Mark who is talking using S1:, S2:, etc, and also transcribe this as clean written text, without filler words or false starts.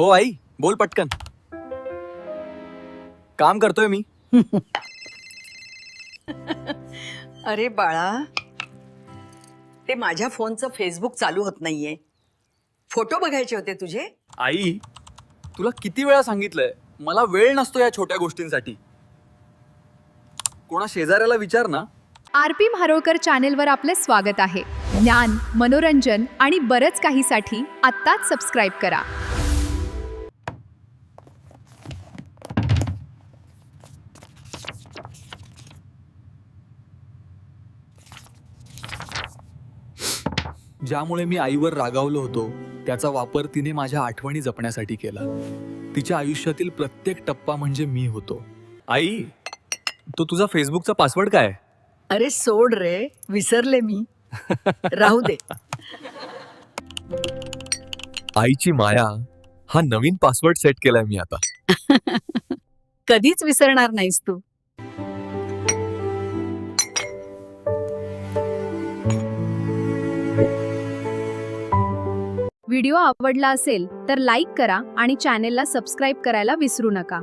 S1: हो आई, बोल पटकन. काम करतोय मी.
S2: अरे बाळा, ते माझ्या फोनचं फेसबुक चालू होत नाहीये. फोटो बघायचे होते तुझे.
S1: आई, तुला किती वेळा सांगितलंय मला वेळ नसतो या छोट्या गोष्टींसाठी. कोणा शेजाऱ्याला विचार ना.
S3: आरपी म्हारोळकर चॅनेलवर आपले स्वागत आहे. ज्ञान, मनोरंजन आणि बरंच काहीसाठी आत्ताच सबस्क्राईब करा.
S1: ज्यामुळे मी आईवर रागावलो होतो त्याचा वापर तिने माझ्या आठवणी जपण्यासाठी केला. तिच्या आयुष्यातील प्रत्येक टप्पा म्हणजे मी होतो. आई, तो तुझा फेसबुकचा पासवर्ड काय?
S2: अरे सोड रे, विसरले मी. राहू दे.
S4: आईची माया हा नवीन पासवर्ड सेट केलाय मी आता.
S2: कधीच विसरणार नाहीस तू.
S3: व्हिडिओ आवडला असेल तर लाईक करा आणि चॅनेलला सबस्क्राईब करायला विसरू नका.